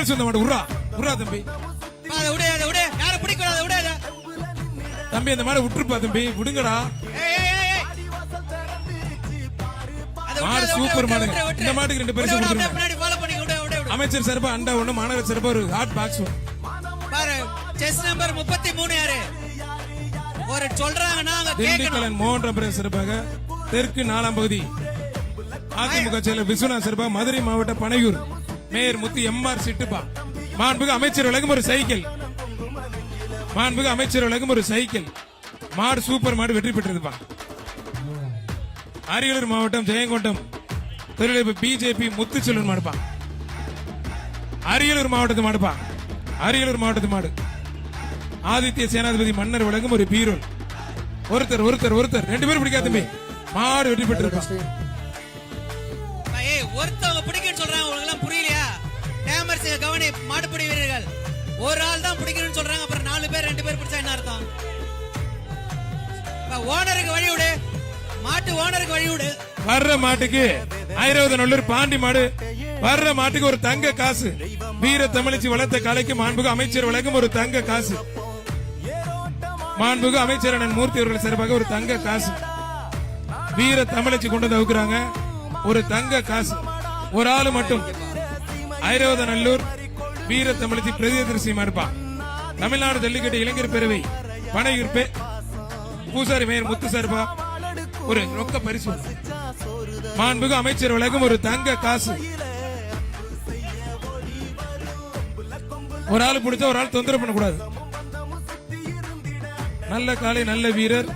தமிழ் சொந்த மாடு உர்ரா உர்ரா தம்பி. தம்பி அந்த மாடு விட்டுருப்பா தம்பி, விடுங்கடா. மாடு சூப்பர் மாடுங்க. இந்த மாட்டுக்கு 2 பரிசு கொடுத்துருங்க. அமைச்சர் சார்பா அண்டா 1, மாணவர் சார்பா ஒரு ஹாட் பாக்ஸ். பாரு செஸ் நம்பர் 33 யாரு ஒரு சொல்றாங்கன்னா அங்க கேட்கணும். திண்டுக்கல் மோகன் ரம்பரே சார்பாக தெற்கு 4ஆம் பகுதி அதிமுக செயலர் விஸ்வநாத் சார்பா மதுரை மாவட்ட பனையூர் மேயர் முத்து எம்ஆர் சிட்டுப்பா. மாண்புமிகு அமைச்சர் விலகும் ஒரு சைக்கிள். மாண்புமிகு அமைச்சர் விலகும் ஒரு சைக்கிள். மாடு சூப்பர் மாடு வெற்றி பெற்றதுப்பா. அரியலூர் மாவட்டம் ஜெயங்கொண்டம் தொழிலதிபர் பிஜேபி முத்துச்செல்வன் மாடுப்பா. அரியலூர் மாவட்டத்து மாடுப்பா. அரியலூர் மாவட்டத்து மாடு ஆதித்ய சேனாதிபதி மன்னர் வழங்கும் ஒரு பீரோல். ஒருத்தர் ஒருத்தர் ஒருத்தர் 2 பேரும் பிடிக்காத தம்பி. மாடு வெற்றி பெற்றிருப்பா. ஒருத்தவங்க பிடிக்கன்னு சொல்றாங்க, உங்களுக்கு எல்லாம் புரியலையா? டேமர்ஸ் கவனி, மாடுபிடி வீரர்கள் ஒரு ஆள் தான் பிடிக்கணும்னு சொல்றாங்க, அப்புறம் 4 பேர் 2 பேர் பிடிச்சா என்ன அர்த்தம்? ஓனருக்கு வழி விடு, மாட்டு ஓனருக்கு வழி விடு. வர்ற மாட்டுக்கு ஐராவதநல்லூர் பாண்டி மாடு. வர்ற மாட்டுக்கு ஒரு தங்க காசு. வீர தமிழச்சி வளர்த்த கலைக்கு மாண்புமிகு அமைச்சர் வழங்கும் ஒரு தங்க காசு. மாண்புமிகு அமைச்சர் அண்ணன் மூர்த்தி அவர்கள் சார்பாக ஒரு தங்க காசு. வீர தமிழச்சி கொண்டு வந்து அவுக்குறாங்க ஒரு தங்க காசு. ஒரு ஆளு மட்டும் ஐராவதநல்லூர் வீர தமிழச்சி பிரதிநிதி மாடுப்பான். தமிழ்நாடு ஜல்லிக்கட்டு இளைஞர் பேரவை பனையூர் பூசாரி மேயர் முத்து சார்பா ஒரு ரொக்க பரிசு. மாண்புமிகு அமைச்சர் வழங்கும் ஒரு தங்க காசு. ஒரு ஆள் பிடிச்சா ஒரு ஆள் தொந்தரவு பண்ணக்கூடாது. நல்ல காலை நல்ல வீரர்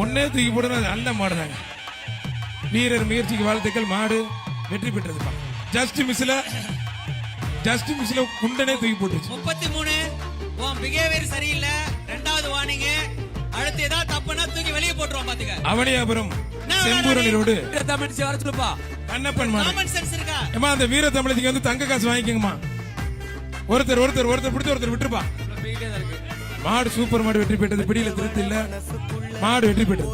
ஒன்னே தூக்கி போடுறது நல்ல மாடுதாங்க. வீரர் முயற்சிக்கு வாழ்த்துக்கள். மாடு வெற்றி பெற்றது. ஜஸ்ட் மிஸ்ல குண்டனே தூக்கி போட்டுச்சு. 33 உன் பிஹேவியர் சரியில்லை, 2வது வார்னிங். அடுத்து ஏதாவது தப்புனா தூக்கி வெளியே போட்டுருவோம் பாத்துக்க. அவனியாபுரம் செம்பூரணி ரோடு தமிழ்ச்சி வர சொல்லுப்பா. கண்ணப்பன் மாடு. காமன் சென்ஸ் இருக்கா? ஏமா அந்த வீர தமிழச்சிக்கு வந்து தங்க காசு வாங்கிக்கங்கம்மா. ஒருத்தர் ஒருத்தர் ஒருத்தர் பிடிச்ச ஒருத்தர் விட்டுருப்பா. மாடு சூப்பர் மாடு வெற்றி பெற்றது. பிடியில திருப்தி இல்ல, மாடு வெற்றி பெற்றது.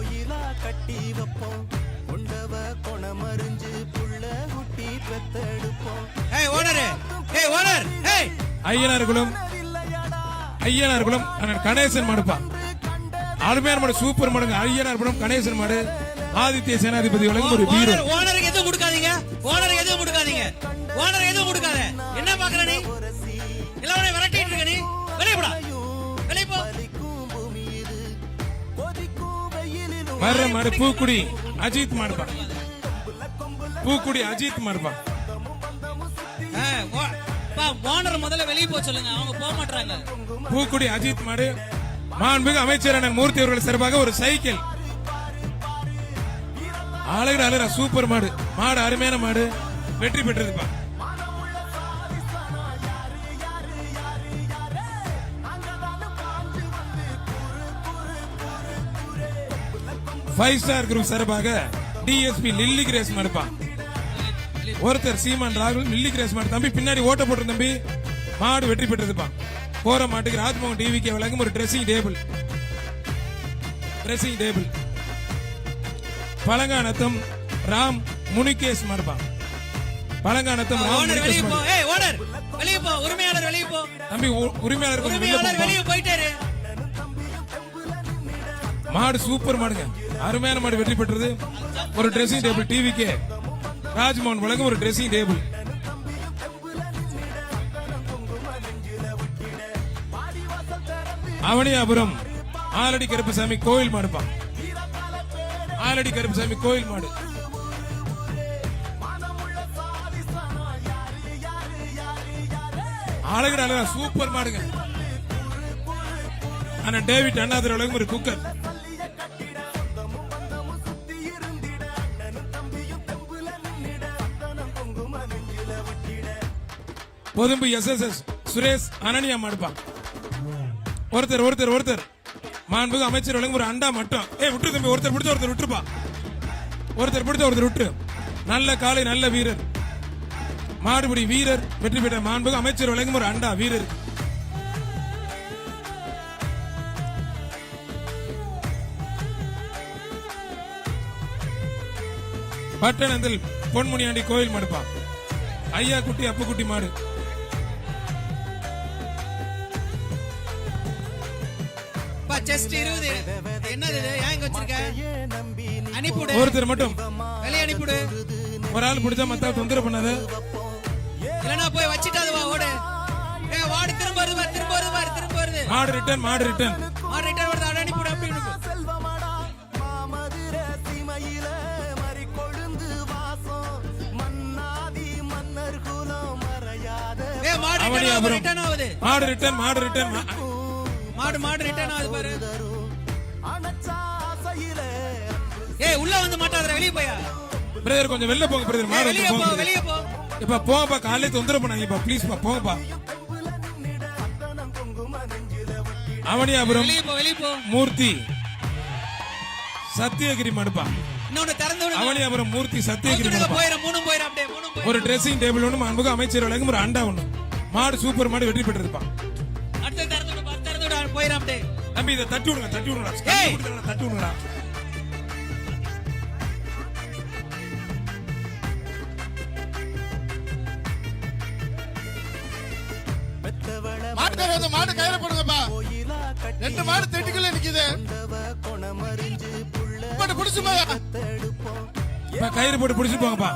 ஐயனார்குளம் கணேசன் மாடுப்பா. அருமையான மாடு, சூப்பர் மாடுங்க. ஐயனார்குளம் கணேசன் மாடு ஆதித்ய சேனாதிபதி வழங்கும் ஒரு வீரோ. ஓனருக்கு எதுவும் கொடுக்காதீங்க, ஓனருக்கு எதுவும் கொடுக்காதீங்க, ஓனருக்கு எதுவும் கொடுக்காத. என்ன பாக்குற நீ? எல்லாரும் விரட்டிட்டு இருக்க நீ. வெளியே போடா, வெளியே போ. வர்ற மாடு பூக்குடி அஜித் மாடுப்பா. பூக்குடி அஜித் மாடுப்பா. ஓனர் முதல்ல வெளியே போக சொல்லுங்க, அவங்க போக மாட்டாங்க. பூக்குடி அஜித் மாடு. மாண்புமிகு அமைச்சர் அண்ணன் மூர்த்தி அவர்கள் சார்பாக ஒரு சைக்கிள். அழகு சூப்பர் மாடு. மாடு அருமையான மாடு வெற்றி பெற்றதுப்பா. 5 ஸ்டார் குரூப் சார்பாக டிஎஸ்பி லில்லி கிரேஸ் மாடுப்பா. ஒருத்தர் சீமான் ராகுல் லில்லி கிரேஸ் மாடு. தம்பி பின்னாடி ஓட்ட போட்டு தம்பி. மாடு வெற்றி பெற்றதுப்பா. போற மாட்டுக்கு ராஜ்மோகன் டிவிக்கு வழங்கும் ஒரு ட்ரெஸ்ஸிங் டேபிள். பழங்கானத்தம் ராம் முனிகேஷ் மாடுப்பா. பழங்கானத்தம் ராம் முனிகேஷ் மாடு. ஓனர் வெளியே போ, உரிமையாளர் வெளியே போ. தம்பி உரிமையாளர் கொஞ்சம் வெளியே போயிட்டாரு. மாடு சூப்பர் மாடுங்க. அருமையான மாடு வெற்றி பெற்றது. ஒரு ட்ரெஸ்ஸிங் டேபிள் டிவிக்கு ராஜ்மோகன் வழங்கும் ஒரு ட்ரெஸ்ஸிங் டேபிள். அவனியாபுரம் ஆலடி கருப்பசாமி கோயில் மாடுப்பா. ஆலடி கருப்பசாமி கோயில் மாடு. அழகு சூப்பர் மாடுங்க. ஆனா டேவிட் அண்ணாதுரை வழங்கும் ஒரு குக்கர். பொதும்பு SSS சுரேஷ் அனனியா மாடுப்பா. ஒருத்தர் மாண்புமிகு அமைச்சர் வழங்கும் ஒரு அண்டா மட்டும். விட்டு தம்பி, ஒருத்தர் பிடிச்ச ஒருத்தர் விட்டுருப்பா. ஒருத்தர் பிடிச்ச ஒருத்தர் விட்டு. நல்ல காலை நல்ல வீரர். மாடுபிடி வீரர் வெற்றி பெற்ற. மாண்புமிகு அமைச்சர் வழங்கும் ஒரு அண்டா வீரர். பட்டணத்தில் பொன்முனியாண்டி கோயில் மாடுப்பா. ஐயா குட்டி அப்பு குட்டி மாடு. செஸ்ட் 20. என்னது இது? ஏன் இங்க வச்சிருக்க? அனுப்பிவிடு. ஒருத்தர் மட்டும் வெளியே அனுப்பிவிடு. ஒரு ஆள் பிடிச்சா மத்த தொந்தரவு பண்ணாத. இல்லனா போய் வச்சிட்டு அது வா ஓடு. ஏய் வாடி திரும்ப வருது பாரு, திரும்ப வருது பாரு, திரும்ப வருது. மாடு ரிட்டர்ன் மாடு ரிட்டர்ன் வருது. அட அனுப்பிவிடு அப்படி அனுப்பு. ஏய் மாடு ரிட்டர்ன் ஆகுது. மாடு ரிட்டர்ன் மாடு ரிட்டர்ன் மாடு ரிட்டர்ன் ஆகுது பாரு. ஏய் உள்ள வந்து மாட்டாதடா, வெளிய போயா. பிரதர் கொஞ்சம் வெளிய போங்க பிரதர். மாடு வெளிய போ, வெளிய போ. இப்ப போங்கப்பா, காலையில தொந்தரவு பண்ணாதீங்கப்பா ப்ளீஸ் பா, போங்கப்பா. அவனியாபுரம் வெளிய போ, வெளிய போ. மூர்த்தி சத்தியகிரி மடுப்பா. இன்னொன்னு திறந்து விடு. அவனியாபுரம் மூர்த்தி சத்தியகிரி மடுப்பா. போயிர மூணும் போயிர அப்படியே மூணும் போயிர. ஒரு ட்ரெஸ்ஸிங் டேபிள் ஒன்று, அன்புக்கு அமைச்சர் வழங்கும் ஒரு அண்டா ஒண்ணு. மாடு சூப்பர் மாடு, வெற்றி பெற்றிருப்பா. அடுத்து திறந்து விடு, திறந்து விடு போயிர அப்படியே. தம்பி இதை தட்டி விடுங்க, தட்டி விடுங்க, தட்டி விடுங்கடா. மாடு கயிறு போடுங்கப்பா. 2 மாடு தெட்டிக்குள்ள நிக்குது. புடிச்சு போயா. கயிறு போட்டு புடிச்சு போங்கப்பா.